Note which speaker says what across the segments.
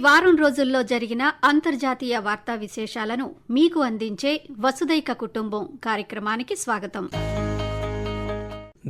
Speaker 1: వారం రోజుల్లో జరిగిన అంతర్జాతీయ వార్తా విశేషాలను మీకు అందించే వసుదైక కుటుంబం కార్యక్రమానికి స్వాగతం.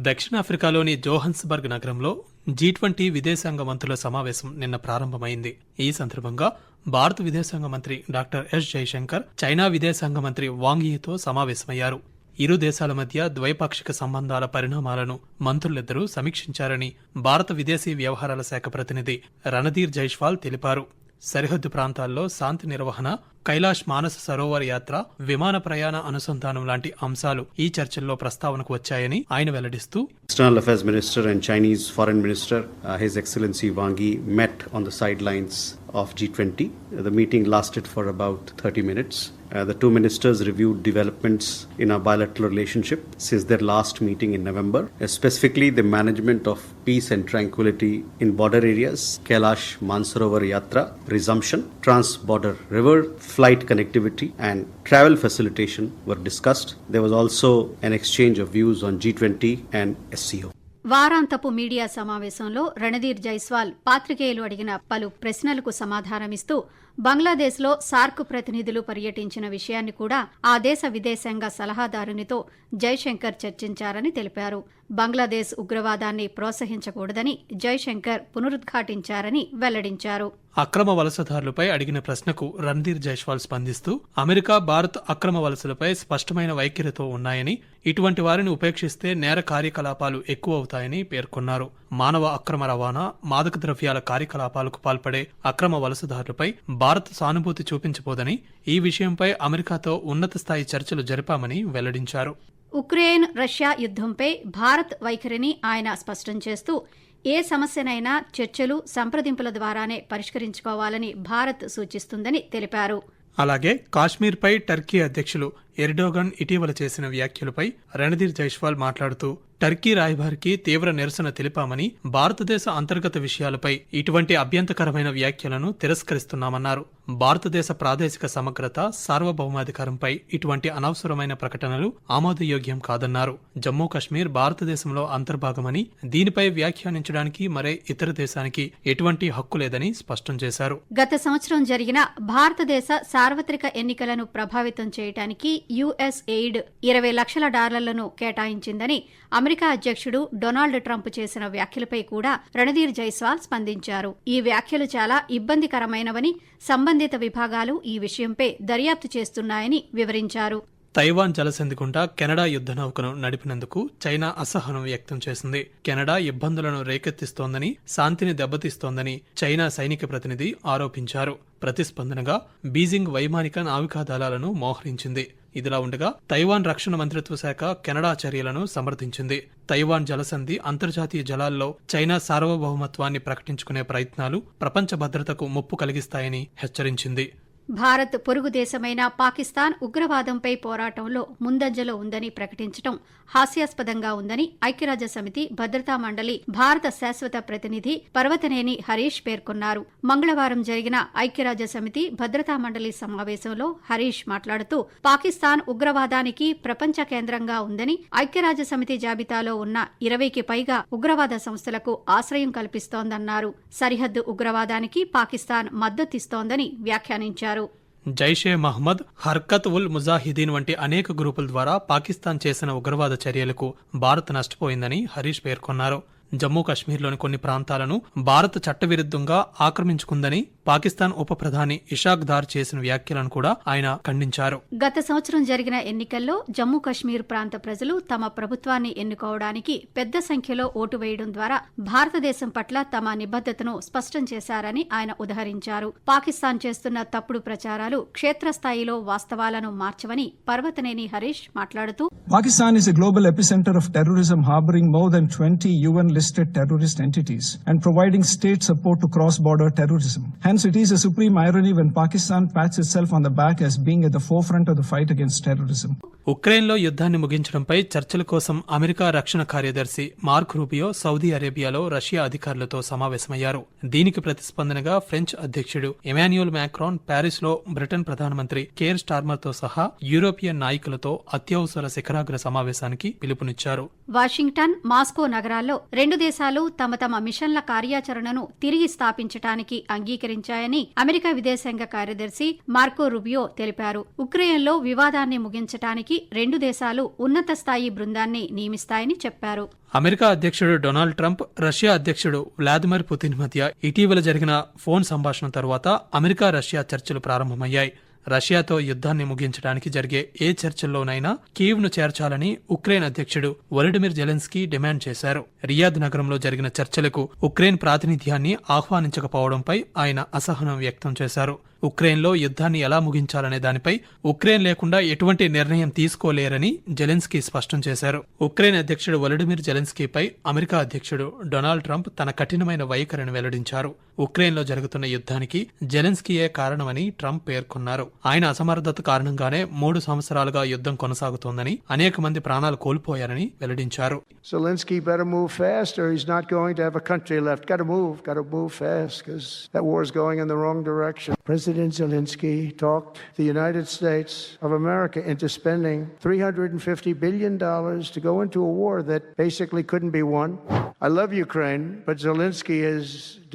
Speaker 2: దక్షిణాఫ్రికాలోని జోహన్స్బర్గ్ నగరంలో G20 విదేశాంగ మంత్రుల సమావేశం నిన్న ప్రారంభమైంది. ఈ సందర్భంగా భారత విదేశాంగ మంత్రి డాక్టర్ ఎస్ జైశంకర్ చైనా విదేశాంగ మంత్రి వాంగ్ యీతో సమావేశమయ్యారు. ఇరు దేశాల మధ్య ద్వైపాక్షిక సంబంధాల పరిణామాలను మంత్రులిద్దరూ సమీక్షించారని భారత విదేశీ వ్యవహారాల శాఖ ప్రతినిధి రణధీర్ జైస్వాల్ తెలిపారు. సరిహద్దు ప్రాంతాల్లో శాంతి నిర్వహణ, కైలాష్ మానస సరోవర్ యాత్ర, విమాన ప్రయాణ అనుసంధానం లాంటి అంశాలు ఈ చర్చల్లో ప్రస్తావనకు వచ్చాయని ఆయన వెల్లడిస్తూ,
Speaker 3: External Affairs Minister and Chinese Foreign Minister, His Excellency Wang Yi, met on the sidelines of G20. The meeting lasted for about 30 minutes. The two ministers reviewed developments in our bilateral relationship since their last meeting in November, specifically the management of peace and tranquility in border areas, Kailash Mansarovar Yatra resumption, trans-border river flight connectivity and travel facilitation were discussed. There was also an exchange of views on G20 and SCO.
Speaker 1: వారాంతపు media సమావేశంలో రణధీర్ జైస్వాల్ పాత్రికేయులు అడిగిన పలు ప్రశ్నలకు సమాధానమిస్తూ బంగ్లాదేశ్లో SAARC ప్రతినిధులు పర్యటించిన విషయాన్ని కూడా ఆ దేశ విదేశాంగ సలహాదారునితో జైశంకర్ చర్చించారని తెలిపారు. బంగ్లాదేశ్ ఉగ్రవాదాన్ని ప్రోత్సహించకూడదని జైశంకర్ పునరుద్ఘాటించారని వెల్లడించారు.
Speaker 2: అక్రమ వలసదారులపై అడిగిన ప్రశ్నకు రణధీర్ జైస్వాల్ స్పందిస్తూ, అమెరికా, భారత్ అక్రమ వలసలపై స్పష్టమైన వైఖరితో ఉన్నాయని, ఇటువంటి వారిని ఉపేక్షిస్తే నేర కార్యకలాపాలు ఎక్కువవుతాయని పేర్కొన్నారు. మానవ అక్రమ రవాణా, మాదక ద్రవ్యాల కార్యకలాపాలకు పాల్పడే అక్రమ వలసదారులపై భారత్ సానుభూతి చూపించబోదని, ఈ విషయంపై అమెరికాతో ఉన్నత స్థాయి చర్చలు జరిపామని వెల్లడించారు.
Speaker 1: ఉక్రెయిన్ రష్యా యుద్ధంపై భారత్ వైఖరిని ఆయన స్పష్టం చేస్తూ, ఏ సమస్యనైనా చర్చలు, సంప్రదింపుల ద్వారానే పరిష్కరించుకోవాలని భారత్ సూచిస్తుందని తెలిపారు.
Speaker 2: అలాగే కాశ్మీర్పై టర్కీ అధ్యక్షులు ఎర్డోగన్ ఇటీవల చేసిన వ్యాఖ్యలపై రణధీర్ జైస్వాల్ మాట్లాడుతూ, టర్కీ రాయబారికి తీవ్ర నిరసన తెలిపామని, భారతదేశ అంతర్గత విషయాలపై ఇటువంటి అభ్యంతరకరమైన వ్యాఖ్యలను తిరస్కరిస్తున్నామన్నారు. భారతదేశ ప్రాదేశిక సమగ్రత, సార్వభౌమాధికారంపై ఇటువంటి అనవసరమైన ప్రకటనలు ఆమోదయోగ్యం కాదన్నారు. జమ్మూ కశ్మీర్ భారతదేశంలో అంతర్భాగమని, దీనిపై వ్యాఖ్యానించడానికి మరే ఇతర దేశానికి ఎటువంటి హక్కు లేదని స్పష్టం చేశారు.
Speaker 1: గత సంవత్సరం జరిగిన భారతదేశ సార్వత్రిక ఎన్నికలను ప్రభావితం చేయడానికి యుఎస్ ఎయిడ్ $20 లక్షల కేటాయించిందని అమెరికా అధ్యక్షుడు డొనాల్డ్ ట్రంప్ చేసిన వ్యాఖ్యలపై కూడా రణధీర్ జైస్వాల్ స్పందించారు. ఈ వ్యాఖ్యలు చాలా ఇబ్బందికరమైనవని, సంబంధిత విభాగాలు ఈ విషయంపై దర్యాప్తు చేస్తున్నాయని వివరించారు.
Speaker 2: తైవాన్ జలసంధి గుండా కెనడా యుద్ధ నౌకను నడిపినందుకు చైనా అసహనం వ్యక్తం చేసింది. కెనడా ఇబ్బందులను రేకెత్తిస్తోందని, శాంతిని దెబ్బతీస్తోందని చైనా సైనిక ప్రతినిధి ఆరోపించారు. ప్రతిస్పందనగా బీజింగ్ వైమానిక నావికా దళాలను మోహరించింది. ఇదిలా ఉండగా తైవాన్ రక్షణ మంత్రిత్వ శాఖ కెనడా చర్యలను సమర్థించింది. తైవాన్ జలసంధి అంతర్జాతీయ జలాల్లో చైనా సార్వభౌమత్వాన్ని ప్రకటించుకునే ప్రయత్నాలు ప్రపంచ భద్రతకు ముప్పు కలిగిస్తాయని హెచ్చరించింది.
Speaker 1: భారత్ పొరుగు దేశమైన పాకిస్తాన్ ఉగ్రవాదంపై పోరాటంలో ముందంజలో ఉందని ప్రకటించడం హాస్యాస్పదంగా ఉందని ఐక్యరాజ్యసమితి భద్రతా మండలి భారత శాశ్వత ప్రతినిధి పర్వతనేని హరీష్ పేర్కొన్నారు. మంగళవారం జరిగిన ఐక్యరాజ్యసమితి భద్రతా మండలి సమావేశంలో హరీష్ మాట్లాడుతూ, పాకిస్తాన్ ఉగ్రవాదానికి ప్రపంచ కేంద్రంగా ఉందని, ఐక్యరాజ్యసమితి జాబితాలో ఉన్న 20కి పైగా ఉగ్రవాద సంస్థలకు ఆశ్రయం కల్పిస్తోందన్నారు. సరిహద్దు ఉగ్రవాదానికి పాకిస్తాన్ మద్దతిస్తోందని వ్యాఖ్యానించారు.
Speaker 2: జైషే మహ్మద్, హర్కత్ ఉల్ ముజాహిదీన్ వంటి అనేక గ్రూపుల ద్వారా పాకిస్తాన్ చేసిన ఉగ్రవాద చర్యలకు భారత్ నష్టపోయిందని హరీష్ పేర్కొన్నారు. జమ్మూ కశ్మీర్లోని కొన్ని ప్రాంతాలను భారత్ చట్టవిరుద్ధంగా ఆక్రమించుకుందని పాకిస్తాన్ ఉప ప్రధాని ఇషాక్ దార్ చేసిన వ్యాఖ్యలను కూడా ఆయన ఖండించారు.
Speaker 1: గత సంవత్సరం జరిగిన ఎన్నికల్లో జమ్మూ కశ్మీర్ ప్రాంత ప్రజలు తమ ప్రభుత్వాన్ని ఎన్నుకోవడానికి పెద్ద సంఖ్యలో ఓటు వేయడం ద్వారా భారతదేశం పట్ల తమ నిబద్ధతను స్పష్టం చేశారని ఆయన ఉదహరించారు. పాకిస్తాన్ చేస్తున్న తప్పుడు ప్రచారాలు క్షేత్రస్థాయిలో వాస్తవాలను మార్చవని పర్వతనేని హరీష్ మాట్లాడుతూ,
Speaker 4: Pakistan is a global epicenter of terrorism, harboring more than 20 UN-listed terrorist entities and providing state support to cross-border terrorism. Hence, it is a supreme irony when Pakistan pats itself on the back as being at the forefront of the fight against terrorism.
Speaker 2: ఉక్రెయిన్లో యుద్ధాన్ని ముగించడంపై చర్చల కోసం America రక్షణ కార్యదర్శి mark Rubio Saudi అరేబియాలో Russia అధికారులతో సమావేశమయ్యారు. దీనికి ప్రతిస్పందనగా ఫ్రెంచ్ అధ్యక్షుడు ఎమాన్యుయల్ మాక్రాన్ ప్యారిస్లో బ్రిటన్ ప్రధానమంత్రి కేర్ స్టార్మర్తో సహా యూరోపియన్ నాయకులతో అత్యవసర శిఖరాగ్ర సమావేశానికి పిలుపునిచ్చారు.
Speaker 1: వాషింగ్టన్, మాస్కో నగరాల్లో రెండు దేశాలు తమ తమ మిషన్ల కార్యాచరణను తిరిగి స్థాపించటానికి అంగీకరించాయని అమెరికా విదేశాంగ కార్యదర్శి మార్కో రూబియో తెలిపారు. ఉక్రెయిన్లో వివాదాన్ని ముగించటానికి రెండు దేశాలు ఉన్నత స్థాయి బృందాన్ని నియమిస్తాయని చెప్పారు.
Speaker 2: అమెరికా అధ్యక్షుడు డొనాల్డ్ ట్రంప్, రష్యా అధ్యక్షుడు వ్లాదిమిర్ పుతిన్ మధ్య ఇటీవల జరిగిన ఫోన్ సంభాషణ తర్వాత అమెరికా రష్యా చర్చలు ప్రారంభమయ్యాయి. రష్యాతో యుద్ధాన్ని ముగించడానికి జరిగే ఏ చర్చల్లోనైనా కీవ్ను చేర్చాలని ఉక్రెయిన్ అధ్యక్షుడు వొలోడిమిర్ జెలెన్స్కీ డిమాండ్ చేశారు. రియాద్ నగరంలో జరిగిన చర్చలకు ఉక్రెయిన్ ప్రాతినిధ్యాన్ని ఆహ్వానించకపోవడంపై ఆయన అసహనం వ్యక్తం చేశారు. ఉక్రెయిన్లో యుద్ధాన్ని ఎలా ముగించాలనే దానిపై ఉక్రెయిన్ లేకుండా ఎటువంటి నిర్ణయం తీసుకోలేరని జెలెన్స్కీ స్పష్టం చేశారు. ఉక్రెయిన్ అధ్యక్షుడు వొలోడిమిర్ జెలెన్స్కీపై అమెరికా అధ్యక్షుడు డొనాల్డ్ ట్రంప్ తన కఠినమైన వైఖరిని వెల్లడించారు. ఉక్రెయిన్లో జరుగుతున్న యుద్ధానికి జెలెన్స్కీయే కారణమని ట్రంప్ పేర్కొన్నారు. ఆయన అసమర్థత కారణంగానే 3 సంవత్సరాలుగా యుద్ధం కొనసాగుతోందని, అనేక మంది ప్రాణాలు కోల్పోయారని వెల్లడించారు.
Speaker 5: Zelensky better move fast or he's not going to have a country left. Got to move fast because that war is going in the wrong direction. President Zelensky talked the United States of America into spending $350 billion to go into a war that basically couldn't be won. I love Ukraine, but Zelensky has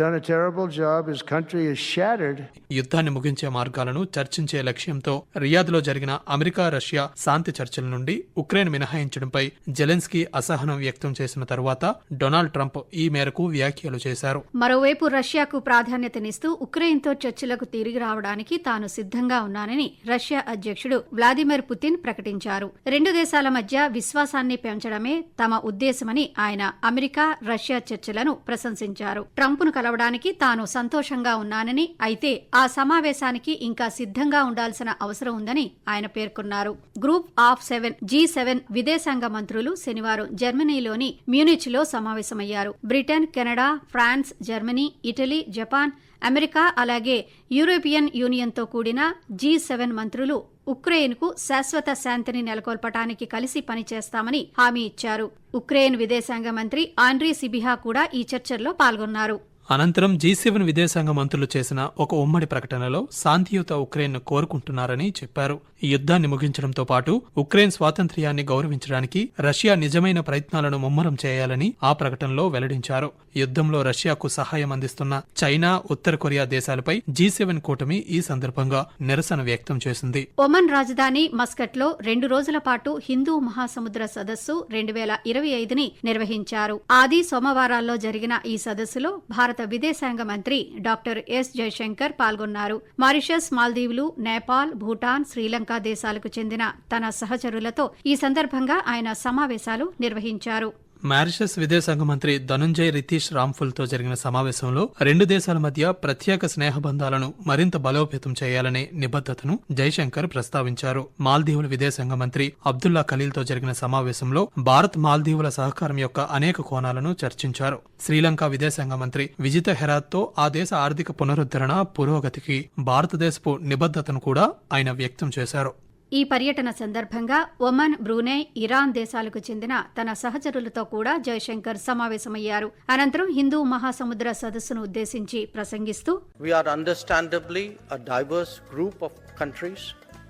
Speaker 5: done a terrible job. His country is shattered.
Speaker 2: యుద్ధాన్ని ముగించే మార్గాలను చర్చించే లక్ష్యంతో రియాద్లో జరిగిన America Russia శాంతి చర్చల నుండి Ukraine మినహాయించడంపై Zelensky అసహనం వ్యక్తం చేసిన తరువాత డొనాల్డ్ ట్రంప్ ఈ మేరకు వ్యాఖ్యలు చేశారు.
Speaker 1: మరోవైపు రష్యాకు ప్రాధాన్యతనిస్తూ ఉక్రెయిన్తో చర్చలకు తిరిగి రావడానికి తాను సిద్ధంగా ఉన్నానని రష్యా అధ్యక్షుడు వ్లాదిమిర్ పుతిన్ ప్రకటించారు. రెండు దేశాల మధ్య విశ్వాసాన్ని పెంచడమే తమ ఉద్దేశమని ఆయన అమెరికా రష్యా చర్చలను ప్రశంసించారు. ట్రంప్ను కలవడానికి తాను సంతోషంగా ఉన్నానని, అయితే ఆ సమావేశానికి ఇంకా సిద్ధంగా ఉండాల్సిన అవసరం ఉందని ఆయన పేర్కొన్నారు. గ్రూప్ ఆఫ్ 7 G7 విదేశాంగ మంత్రులు శనివారం జర్మనీలోని మ్యూనిచ్లో సమావేశమయ్యారు. Britain, Canada, France, Germany, Italy, Japan, America అలాగే యూరోపియన్ యూనియన్తో కూడిన G7 మంత్రులు ఉక్రెయిన్కు శాశ్వత శాంతిని నెలకొల్పటానికి కలిసి పనిచేస్తామని హామీ ఇచ్చారు. ఉక్రెయిన్ విదేశాంగ మంత్రి ఆండ్రీ సిబిహా కూడా ఈ చర్చల్లో పాల్గొన్నారు.
Speaker 2: అనంతరం G7 విదేశాంగ మంత్రులు చేసిన ఒక ఉమ్మడి ప్రకటనలో శాంతియుత ఉక్రెయిన్ను కోరుకుంటున్నారని చెప్పారు. ఈ యుద్ధాన్ని ముగించడంతో పాటు ఉక్రెయిన్ స్వాతంత్ర్యాన్ని గౌరవించడానికి రష్యా నిజమైన ప్రయత్నాలను ముమ్మరం చేయాలని ఆ ప్రకటనలో వెల్లడించారు. యుద్ధంలో రష్యాకు సహాయం అందిస్తున్న చైనా, ఉత్తర కొరియా దేశాలపై G7 కూటమి ఈ సందర్భంగా నిరసన వ్యక్తం చేసింది.
Speaker 1: ఒమన్ రాజధాని మస్కట్లో 2 రోజుల పాటు హిందూ మహాసముద్ర సదస్సు 2025ని నిర్వహించారు. ఆది సోమవారాల్లో జరిగిన ఈ సదస్సులో భారత విదేశాంగ మంత్రి డాక్టర్ ఎస్ జయశంకర్ పాల్గొన్నారు. మారిషస్, మాల్దీవులు, నేపాల్, భూటాన్, శ్రీలంక దేశాలకు చెందిన తన సహచరులతో ఈ సందర్భంగా ఆయన సమావేశాలు నిర్వహించారు.
Speaker 2: మారిషస్ విదేశాంగ మంత్రి ధనుంజయ్ రితీష్ రామ్ఫుల్తో జరిగిన సమావేశంలో రెండు దేశాల మధ్య ప్రత్యేక స్నేహబంధాలను మరింత బలోపేతం చేయాలనే నిబద్ధతను జైశంకర్ ప్రస్తావించారు. మాల్దీవుల విదేశాంగ మంత్రి అబ్దుల్లా ఖలీల్తో జరిగిన సమావేశంలో భారత్ మాల్దీవుల సహకారం యొక్క అనేక కోణాలను చర్చించారు. శ్రీలంక విదేశాంగ మంత్రి విజిత హెరాత్తో ఆ దేశ ఆర్థిక పునరుద్ధరణ, పురోగతికి భారతదేశపు నిబద్ధతను కూడా ఆయన వ్యక్తం చేశారు.
Speaker 1: ఈ పర్యటన సందర్భంగా ఒమన్, బ్రూనై, ఇరాన్ దేశాలకు చెందిన తన సహచరులతో కూడా జయశంకర్ సమావేశమయ్యారు. అనంతరం హిందూ మహాసముద్ర సదస్సును ఉద్దేశించి ప్రసంగిస్తూ,
Speaker 6: We are understandably a diverse group of countries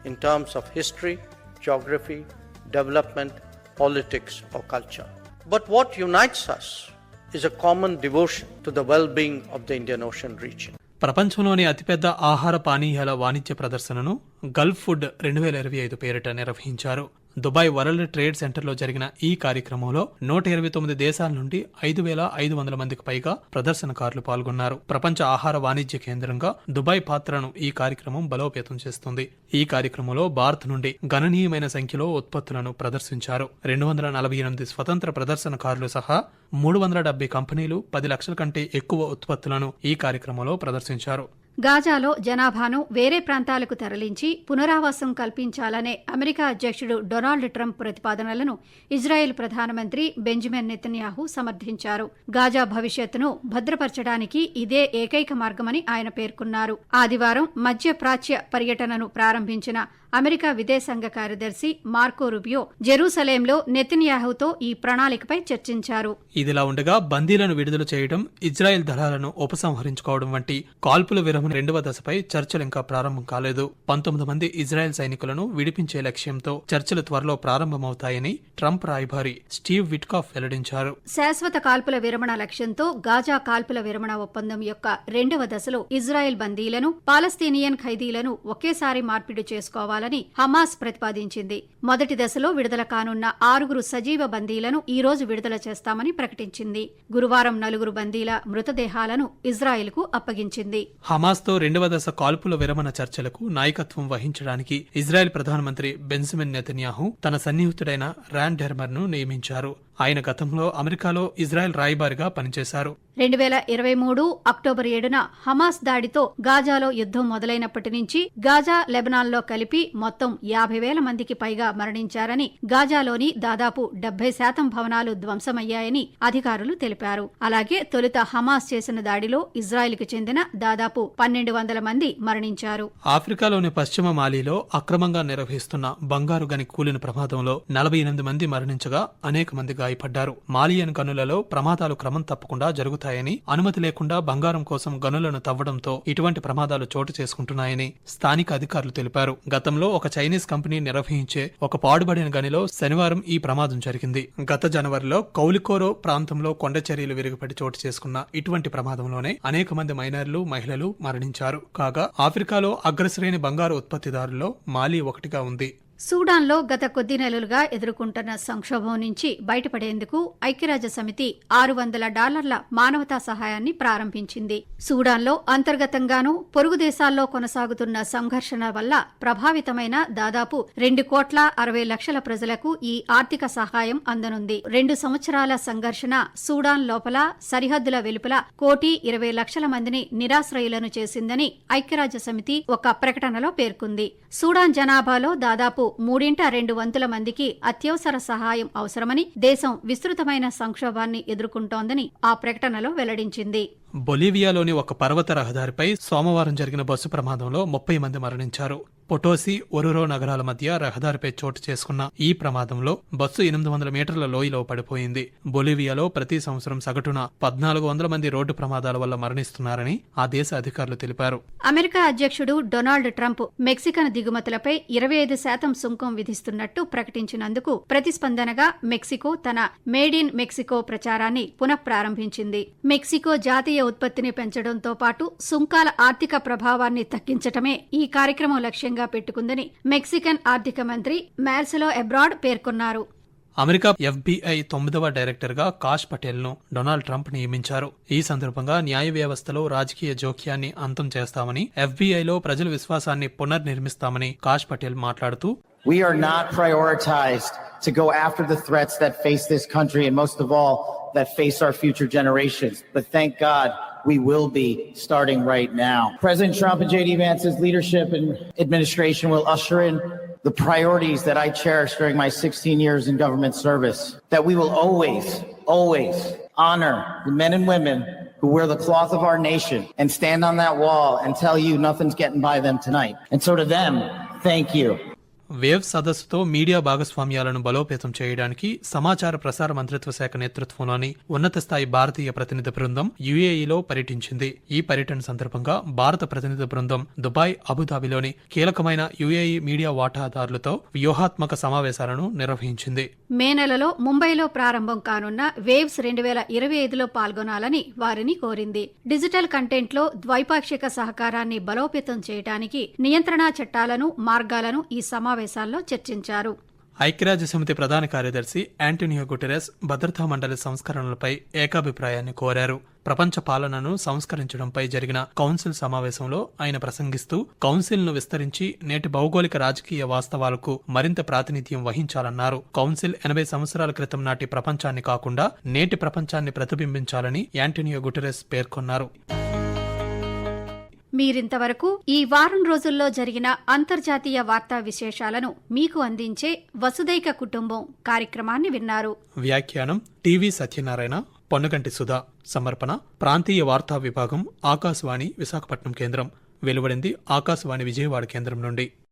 Speaker 6: in terms of history, geography, development, politics or culture. But what unites us is a common devotion to the well-being of the Indian Ocean region.
Speaker 2: ప్రపంచంలోని అతిపెద్ద ఆహార పానీయాల వాణిజ్య ప్రదర్శనను Gulf food 2025 పేరిట నిర్వహించారు. Dubai world trade సెంటర్లో జరిగిన ఈ కార్యక్రమంలో 129 దేశాల నుండి 5,500 మందికి పైగా ప్రదర్శనకారులు పాల్గొన్నారు. ప్రపంచ ఆహార వాణిజ్య కేంద్రంగా దుబాయ్ పాత్రను ఈ కార్యక్రమం బలోపేతం చేస్తుంది. ఈ కార్యక్రమంలో భారత్ నుండి గణనీయమైన సంఖ్యలో ఉత్పత్తులను ప్రదర్శించారు. 248 స్వతంత్ర ప్రదర్శనకారులు సహా 370 కంపెనీలు 10 లక్షల కంటే ఎక్కువ ఉత్పత్తులను ఈ కార్యక్రమంలో ప్రదర్శించారు.
Speaker 1: గాజాలో జనాభాను వేరే ప్రాంతాలకు తరలించి పునరావాసం కల్పించాలనే అమెరికా అధ్యక్షుడు డొనాల్డ్ ట్రంప్ ప్రతిపాదనలను ఇజ్రాయెల్ ప్రధానమంత్రి బెంజమిన్ నెతన్యాహు సమర్థించారు. గాజా భవిష్యత్తును భద్రపరచడానికి ఇదే ఏకైక మార్గమని ఆయన పేర్కొన్నారు. ఆదివారం మధ్యప్రాచ్య పర్యటనను ప్రారంభించిన అమెరికా విదేశాంగ కార్యదర్శి మార్కో రూబియో జెరూసలేంలో నెతన్యాహుతో ఈ ప్రణాళికపై చర్చించారు.
Speaker 2: ఇదిలా ఉండగా బందీలను విడుదల చేయడం, ఇజ్రాయెల్ దళాలను ఉపసంహరించుకోవడం వంటి కాల్పుల విరమణ యుద్ధం రెండవ దశపై చర్చలు ఇంకా ప్రారంభం కాలేదు. 19 మంది ఇజ్రాయెల్ సైనికులను విడిపించే లక్ష్యంతో చర్చలు త్వరలో ప్రారంభమవుతాయని ట్రంప్ రాయబారి స్టీవ్ విట్కాఫ్ వెల్లడించారు.
Speaker 1: శాశ్వత కాల్పుల విరమణ లక్ష్యంతో గాజా కాల్పుల విరమణ ఒప్పందం యొక్క రెండవ దశలో ఇజ్రాయెల్ బందీలను, పాలస్తీనియన్ ఖైదీలను ఒకేసారి మార్పిడి చేసుకోవాలని హమాస్ ప్రతిపాదించింది. మొదటి దశలో విడుదల కానున్న 6 సజీవ బందీలను ఈ రోజు విడుదల చేస్తామని ప్రకటించింది. గురువారం 4 బందీల మృతదేహాలను ఇజ్రాయెల్కు అప్పగించింది.
Speaker 2: హమాస్తో రెండవ దశ కాల్పుల విరమణ చర్చలకు నాయకత్వం వహించడానికి ఇజ్రాయెల్ ప్రధానమంత్రి బెంజమిన్ నెతన్యాహు తన సన్నిహితుడైన ర్యాన్ డెర్మర్ను నియమించారు. ఆయన గతంలో అమెరికాలో ఇజ్రాయెల్ రాయబారిగా పనిచేశారు.
Speaker 1: 2023 అక్టోబర్ 7న హమాస్ దాడితో గాజాలో యుద్ధం మొదలైనప్పటి నుంచి గాజా, లెబనాన్లో కలిపి మొత్తం 50,000 మందికి పైగా మరణించారని, గాజాలోని దాదాపు 70% భవనాలు ధ్వంసమయ్యాయని అధికారులు తెలిపారు. అలాగే తొలుత హమాస్ చేసిన దాడిలో ఇజ్రాయెల్కు చెందిన దాదాపు 1,200 మంది మరణించారు.
Speaker 2: ఆఫ్రికాలోని పశ్చిమ మాలీలో అక్రమంగా నిర్వహిస్తున్న బంగారు గని కూలిన ప్రమాదంలో 48 మంది మరణించగా అనేక మంది గాయపడ్డారు. మాలియన్ గనులలో ప్రమాదాలు క్రమం తప్పకుండా జరుగుతాయని, అనుమతి లేకుండా బంగారం కోసం గనులను తవ్వడంతో ఇటువంటి ప్రమాదాలు చోటు చేసుకుంటున్నాయని స్థానిక అధికారులు తెలిపారు. గతంలో ఒక చైనీస్ కంపెనీ నిర్వహించే ఒక పాడుబడిన గనిలో శనివారం ఈ ప్రమాదం జరిగింది. గత జనవరిలో కౌలికోరో ప్రాంతంలో కొండ చర్యలు విరిగిపడి చోటు చేసుకున్న ఇటువంటి ప్రమాదంలోనే అనేక మంది మైనర్లు, మహిళలు మరణించారు. కాగా ఆఫ్రికాలో అగ్రశ్రేణి బంగారు ఉత్పత్తిదారుల్లో మాలి ఒకటిగా ఉంది.
Speaker 1: సూడాన్లో గత కొద్ది నెలలుగా ఎదుర్కొంటున్న సంక్షోభం నుంచి బయటపడేందుకు ఐక్యరాజ్యసమితి $600 మానవతా సహాయాన్ని ప్రారంభించింది. సూడాన్లో అంతర్గతంగానూ, పొరుగు దేశాల్లో కొనసాగుతున్న సంఘర్షణ వల్ల ప్రభావితమైన దాదాపు 2,60,00,000 ప్రజలకు ఈ ఆర్థిక సహాయం అందనుంది. 2 సంవత్సరాల సంఘర్షణ సూడాన్ లోపల, సరిహద్దుల వెలుపల 1,20,00,000 మందిని నిరాశ్రయులను చేసిందని ఐక్యరాజ్యసమితి ఒక ప్రకటనలో పేర్కొంది. సూడాన్ జనాభాలో దాదాపు 3/2 మందికి అత్యవసర సహాయం అవసరమని, దేశం విస్తృతమైన సంక్షోభాన్ని ఎదుర్కొంటోందని ఆ ప్రకటనలో వెల్లడించింది.
Speaker 2: బొలీవియాలోని ఒక పర్వత రహదారిపై సోమవారం జరిగిన బస్సు ప్రమాదంలో 30 మంది మరణించారు. పొటోసి, ఒరురో నగరాల మధ్య రహదారిపై చోటు చేసుకున్న ఈ ప్రమాదంలో బస్సు 800 మీటర్ల లోయలో పడిపోయింది. బొలీవియాలో ప్రతి సంవత్సరం సగటున 1,400 మంది రోడ్డు ప్రమాదాల వల్ల మరణిస్తున్నారని ఆ దేశ అధికారులు తెలిపారు.
Speaker 1: అమెరికా అధ్యక్షుడు డొనాల్డ్ ట్రంప్ మెక్సికన్ దిగుమతులపై 25% సుంకం విధిస్తున్నట్టు ప్రకటించినందుకు ప్రతిస్పందనగా మెక్సికో తన మేడ్ ఇన్ మెక్సికో ప్రచారాన్ని పునఃప్రారంభించింది. మెక్సికో జాతీయ ఉత్పత్తిని పెంచడంతో పాటు సుంకాల ఆర్థిక ప్రభావాన్ని తగ్గించటమే ఈ కార్యక్రమం లక్ష్యంగా పెట్టుకుందని మెక్సికన్ ఆర్థిక మంత్రి మార్సెలో ఎబ్రాడ్ పేర్కొన్నారు.
Speaker 2: అమెరికా FBI 9వ డైరెక్టర్గా కాష్ పటేల్ను డొనాల్డ్ ట్రంప్ నియమించారు. ఈ సందర్భంగా న్యాయ వ్యవస్థలో రాజకీయ జోక్యాన్ని అంతం చేస్తామని, FBIలో ప్రజల విశ్వాసాన్ని పునర్నిర్మిస్తామని కాష్ పటేల్ మాట్లాడుతూ,
Speaker 7: We are not prioritized to go after the threats that face this country and most of all that face our future generations. But thank God we will be starting right now. President Trump and J.D. Vance's leadership and administration will usher in the priorities that I cherished during my 16 years in government service. That we will always honor the men and women who wear the cloth of our nation and stand on that wall and tell you nothing's getting by them tonight. And so to them, thank you.
Speaker 2: Wave సదస్సుతో media భాగస్వామ్యాలను బలోపేతం చేయడానికి సమాచార ప్రసార మంత్రిత్వ శాఖ నేతృత్వంలోని ఉన్నత స్థాయి భారతీయ ప్రతినిధి బృందం UAEలో పర్యటించింది. ఈ పర్యటన సందర్భంగా భారత ప్రతినిధి బృందం దుబాయ్, అబుదాబిలోని కీలకమైన UAE మీడియా వాటాదారులతో వ్యూహాత్మక సమావేశాలను నిర్వహించింది.
Speaker 1: మే నెలలో ముంబైలో ప్రారంభం కానున్న వేవ్స్ 2025లో పాల్గొనాలని వారిని కోరింది. డిజిటల్ కంటెంట్లో ద్వైపాక్షిక సహకారాన్ని బలోపేతం చేయడానికి నియంత్రణ చట్టాలను, మార్గాలను ఈ సమావేశాల్లో చర్చించారు.
Speaker 2: ఐక్యరాజ్యసమితి ప్రధాన కార్యదర్శి యాంటోనియో గుటెరెస్ భద్రతా మండలి సంస్కరణలపై ఏకాభిప్రాయాన్ని కోరారు. ప్రపంచ పాలనను సంస్కరించడంపై జరిగిన కౌన్సిల్ సమావేశంలో ఆయన ప్రసంగిస్తూ, కౌన్సిల్ను విస్తరించి నేటి భౌగోళిక రాజకీయ వాస్తవాలకు మరింత ప్రాతినిధ్యం వహించాలన్నారు. కౌన్సిల్ 80 సంవత్సరాల క్రితం నాటి ప్రపంచాన్ని కాకుండా నేటి ప్రపంచాన్ని ప్రతిబింబించాలని యాంటోనియో గుటెరెస్ పేర్కొన్నారు.
Speaker 1: మీరింతవరకు ఈ వారం రోజుల్లో జరిగిన అంతర్జాతీయ వార్తా విశేషాలను మీకు అందించే వసుదైక కుటుంబం కార్యక్రమాన్ని విన్నారు.
Speaker 2: వ్యాఖ్యానం టీవీ సత్యనారాయణ, పొన్నగంటి సుధా. సమర్పణ ప్రాంతీయ వార్తా విభాగం, ఆకాశవాణి విశాఖపట్నం కేంద్రం. వెలువడింది ఆకాశవాణి విజయవాడ కేంద్రం నుండి.